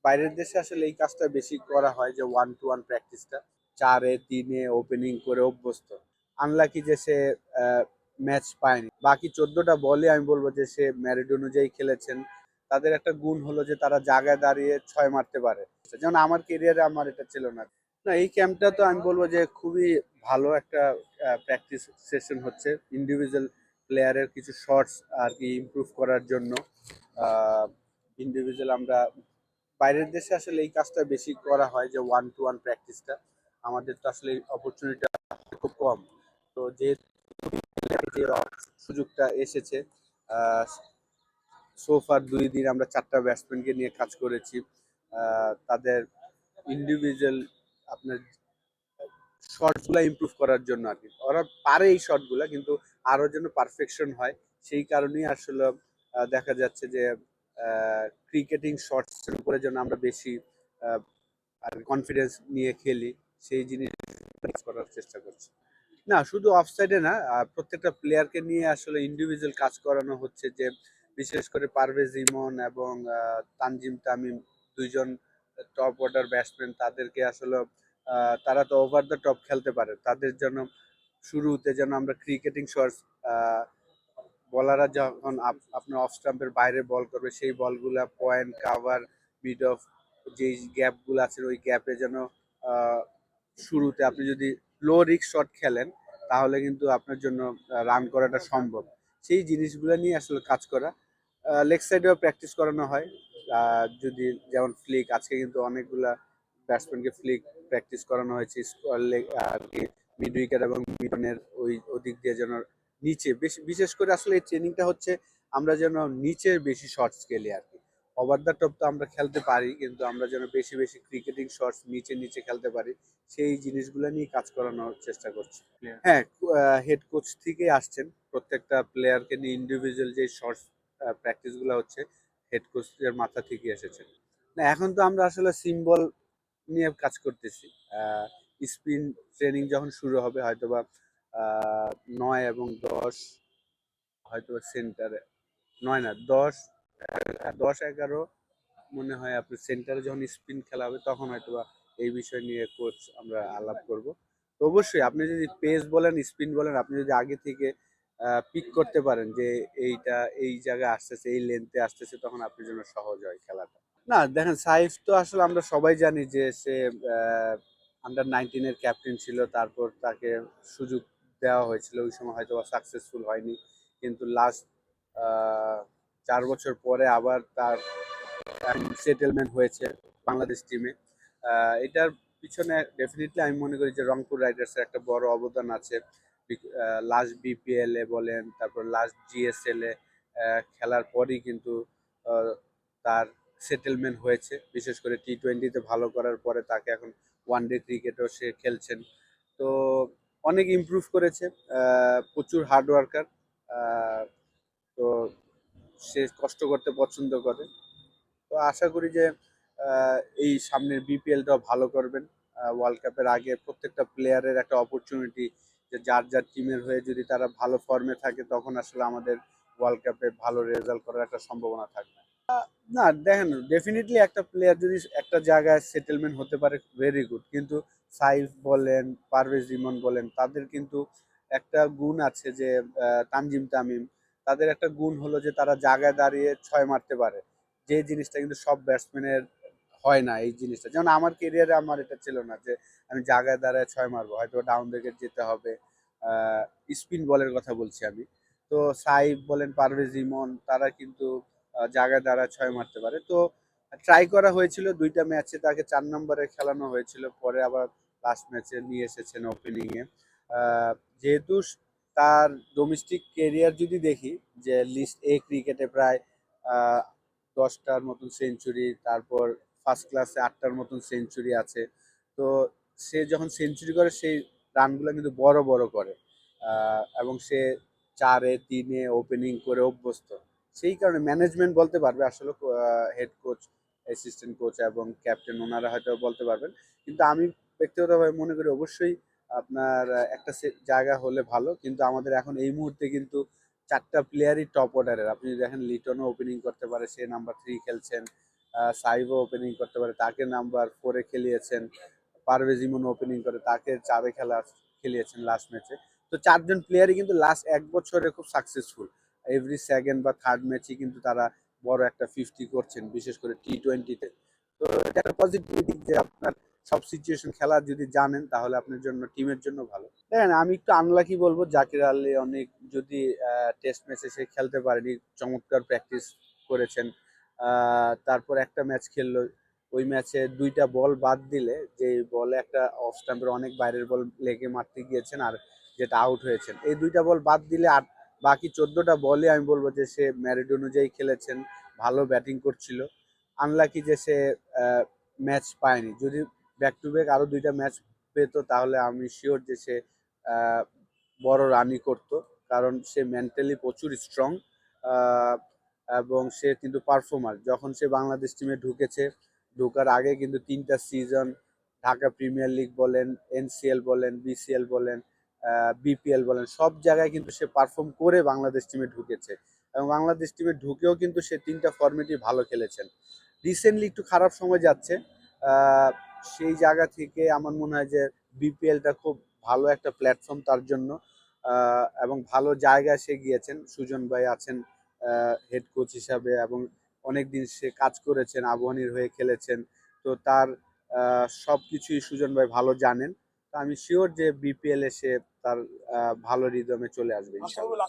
বাইরের দেশে আসলে এই কাজটা বেশি করা হয় যে 1-to-1 প্র্যাকটিসটা 4-3 ওপেনিং করে অভ্যস্ত। আনলাকি যে সে ম্যাচ পায়নি। বাকি 14টা বলে আমি বলবো যে সে মেরিট অনুযায়ী খেলেছেন। তাদের একটা গুণ হলো যে তারা জায়গায় দাঁড়িয়ে 6 মারতে পারে। যেমন আমার ক্যারিয়ারে আমার এটা ছিল না। না, এই ক্যাম্পটা তো আমি বলবো যে খুবই ভালো একটা প্র্যাকটিস সেশন হচ্ছে ইন্ডিভিজুয়াল প্লেয়ারের কিছু শর্টস আর কি ইমপ্রুভ করার জন্য। ইন্ডিভিজুয়াল আমরা বাইরের দেশে আসলে এই কাজটা বেশি করা হয় যে 1-to-1 প্র্যাকটিসটা। আমাদের তো আসলে অপরচুনিটি খুব কম। তো যেহেতু যে সুযোগটা এসেছে, সোফার 2 দিন আমরা 4টা ব্যাটসম্যানকে নিয়ে কাজ করেছি। তাদের ইন্ডিভিজুয়াল আপনার শটগুলা ইমপ্রুভ করার জন্য আর কি। ওরা পারে এই শটগুলা, কিন্তু আরো যেন পারফেকশন হয় সেই কারণেই আসলে দেখা যাচ্ছে যে ক্রিকেটিং শটসের উপরে যেন আমরা বেশি আর কনফিডেন্স নিয়ে খেলি, সেই জিনিস করার চেষ্টা করছি। না, শুধু অফসাইডে না, প্রত্যেকটা প্লেয়ারকে নিয়ে আসলে ইন্ডিভিজুয়াল কাজ করানো হচ্ছে, যে বিশেষ করে পারভেজ ইমন এবং তানজিম তামিম, দুইজন টপ অর্ডার ব্যাটসম্যান। তাদেরকে আসলে তারা তো ওভার দ্য টপ খেলতে পারে, তাদের জন্য শুরুতে যেন আমরা ক্রিকেটিং শটস, বলাররা যখন আপনার অফ স্টাম্পের বাইরে বল করবে সেই বলগুলা পয়েন্ট কাভার মিড অফ যে গ্যাপগুলো আছে ওই গ্যাপে যেন শুরুতে আপনি যদি লো রিস্ক শট খেলেন তাহলে কিন্তু আপনার জন্য রান করাটা সম্ভব। সেই জিনিসগুলো নিয়ে আসলে কাজ করা। লেগ সাইডেও প্র্যাকটিস করানো হয়। যদি যেমন ফ্লিক, আজকে কিন্তু অনেকগুলা ব্যাটসম্যানকে ফ্লিক প্র্যাকটিস করানো হয়েছে আর কি মিড উইকেট এবং মিডনের ওই ওদিক দিয়ে যেন নিচে বেশি, বিশেষ করে আসলে এই ট্রেনিংটা হচ্ছে আমরা যেন নিচের বেশি শর্টস খেলি আর কি। ওভার দ্য টপ তো আমরা খেলতে পারি, কিন্তু আমরা যেন বেশি বেশি ক্রিকেটিং শর্টস নিচে নিচে খেলতে পারি, সেই জিনিসগুলো নিয়ে কাজ করানোর চেষ্টা করছি। হ্যাঁ, হেড কোচ থেকে আসছেন, প্রত্যেকটা প্লেয়ারকে নিয়ে ইন্ডিভিজুয়াল যে শর্টস প্র্যাকটিসগুলো হচ্ছে হেড কোচের মাথা থেকে এসেছে। না, এখন তো আমরা আসলে সিম্বল নিয়ে কাজ করতেছি। স্পিন ট্রেনিং যখন শুরু হবে হয়তোবা 9 এবং 10 হয়তোবা সেন্টারে, 9 না 10-11 মনে হয় আপনার সেন্টারে যখন স্পিন খেলা হবে তখন হয়তোবা এই বিষয় নিয়ে কোচ আমরা আলাপ করব। তো অবশ্যই আপনি যদি পেস বলেন স্পিন বলেন, আপনি যদি আগে থেকে পিক করতে পারেন যে এইটা এই জায়গায় আসতেছে, এই লেন্থে আসতেছে, তখন আপনার জন্য সহজ হয় খেলাটা। না, দেখেন সাইফ তো আসলে আমরা সবাই জানি যে সে আন্ডার 19-এর ক্যাপ্টেন ছিল, তারপর তাকে সুযোগ দেওয়া হয়েছিল, ওই সময় হয়তো সাকসেসফুল হয়নি, কিন্তু লাস্ট 4 বছর পরে আবার তার সেটেলমেন্ট হয়েছে বাংলাদেশ টিমে। এটার পিছনে ডেফিনেটলি আমি মনে করি যে রংপুর রাইডার্সের একটা বড় অবদান আছে। লাস্ট বিপিএল এ বলেন, তারপর লাস্ট জিএসএল এ খেলার পরই কিন্তু তার সেটেলমেন্ট হয়েছে। বিশেষ করে টি-20-তে ভালো করার পরে তাকে এখন ওয়ানডে ক্রিকেটও সে খেলছেন। তো অনেক ইমপ্রুভ করেছে, প্রচুর হার্ড ওয়ার্কার। তো সে কষ্ট করতে পছন্দ করে। তো আশা করি যে এই সামনের বিপিএলটাও ভালো করবেন। ওয়ার্ল্ড কাপের আগে প্রত্যেকটা প্লেয়ারের একটা অপরচুনিটি, যে যার যার টিমের হয়ে যদি তারা ভালো ফর্মে থাকে তখন আসলে আমাদের ওয়ার্ল্ড কাপে ভালো রেজাল্ট করার একটা সম্ভাবনা থাকবে। না, দেখেন ডেফিনেটলি একটা প্লেয়ার যদি একটা জায়গায় সেটেলমেন্ট হতে পারে ভেরি গুড, কিন্তু সাইফ বলেন, পারভেজ ইমন বলেন, তাদের কিন্তু একটা গুণ আছে যে তানজিম তামিম, তাদের একটা গুণ হলো যে তারা জায়গায় দাঁড়িয়ে 6 মারতে পারে, যে জিনিসটা কিন্তু সব ব্যাটসম্যানের হয় না। এই জিনিসটা যেমন আমার কেরিয়ারে আমার এটা ছিল না যে আমি জায়গায় দাঁড়ায় 6 মারবো, হয়তো ডাউন উইকেট যেতে হবে। স্পিন বলের কথা বলছি আমি। তো সাইফ বলেন, পারভেজ ইমন, তারা কিন্তু জায়গায় দাঁড়ায় 6 মারতে পারে। তো ট্রাই করা হয়েছিল 2টা ম্যাচে, তাকে 4 নম্বরে খেলানো হয়েছিল, পরে আবার লাস্ট ম্যাচে নিয়ে এসেছেন ওপেনিং এ। যেহেতু তার ডোমেস্টিক কেরিয়ার যদি দেখি, যে লিস্ট এ ক্রিকেটে প্রায় 10টার মতন সেঞ্চুরি, তারপর ফার্স্ট ক্লাসে 8টার মতন সেঞ্চুরি আছে। তো সে যখন সেঞ্চুরি করে সেই রানগুলো কিন্তু বড় বড় করে, এবং সে 4-3 ওপেনিং করে অভ্যস্ত। সেই কারণে ম্যানেজমেন্ট বলতে পারবে আসলে, হেড কোচ, অ্যাসিস্ট্যান্ট কোচ এবং ক্যাপ্টেন ওনারা হয়তো বলতে পারবেন। কিন্তু আমি ব্যক্তিগতভাবে মনে করি অবশ্যই আপনার একটা জায়গা হলে ভালো, কিন্তু আমাদের এখন এই মুহূর্তে কিন্তু 4টা প্লেয়ারই টপ অর্ডারের। আপনি যদি দেখেন লিটনও ওপেনিং করতে পারে, সে নাম্বার 3 খেলছেন। সাইবও ওপেনিং করতে পারে, তাকে নাম্বার 4-এ খেলিয়েছেন। পারভেজ ইমন ওপেনিং করে, তাকে 4-এ খেলিয়েছেন লাস্ট ম্যাচে। তো 4জন প্লেয়ারই কিন্তু লাস্ট 1 বছরে খুব সাকসেসফুল। এভরি সেকেন্ড বা থার্ড ম্যাচই কিন্তু তারা বড় একটা 50 করছেন, বিশেষ করে T20-তে। তো এটা একটা পজিটিভ দিক যে আপনার সব সিচুয়েশন খেলা যদি জানেন তাহলে আপনার জন্য, টিমের জন্য ভালো। দেখেন, আমি একটু আনলাকি বলবো, জাকির আলী অনেক যদি টেস্ট ম্যাচে সে খেলতে পারেনি, চমৎকার প্র্যাকটিস করেছেন। তারপর একটা ম্যাচ খেললো, ওই ম্যাচে 2টা বল বাদ দিলে, যে বলে একটা অফ স্টাম্পের অনেক বাইরের বল লেগে মারতে গিয়েছেন আর যেটা আউট হয়েছেন, এই 2টা বল বাদ দিলে আর বাকি 14টা বলে আমি বলবো যে সে ম্যারিট অনুযায়ী খেলেছেন, ভালো ব্যাটিং করছিল। আনলাকি যে সে ম্যাচ পায়নি। যদি ব্যাক টু ব্যাক আরো 2টা ম্যাচ পেত তাহলে আমি শিওর যে সে আহ, বড় রানই করত, কারণ সে মেন্টালি প্রচুর স্ট্রং এবং সে কিন্তু পারফর্মার। যখন সে বাংলাদেশ টিমে ঢুকেছে, ঢোকার আগে কিন্তু 3টা সিজন ঢাকা প্রিমিয়ার লিগ বলেন, এনসিএল বলেন, বিসিএল বলেন, বিপিএল বলেন, সব জায়গায় কিন্তু সে পারফর্ম করে বাংলাদেশ টিমে ঢুকেছে এবং বাংলাদেশ টিমে ঢুকেও কিন্তু সে 3টা ফরম্যাটই ভালো খেলেছেন। রিসেন্টলি একটু খারাপ সময় যাচ্ছে, আহ, সেই জায়গা থেকে আমার মনে হয় যে বিপিএলটা খুব ভালো একটা প্ল্যাটফর্ম তার জন্য, এবং ভালো জায়গায় সে গিয়েছেন। সুজন ভাই আছেন হেড কোচ হিসাবে এবং অনেক দিন সে কাজ করেছেন, আবাহনীর হয়ে খেলেছেন। তো তার সব কিছুই সুজন ভাই ভালো জানেন। তো আমি শিওর যে বিপিএল এ সে তার ভালো রিদমে চলে আসবে ইনশাল্লাহ।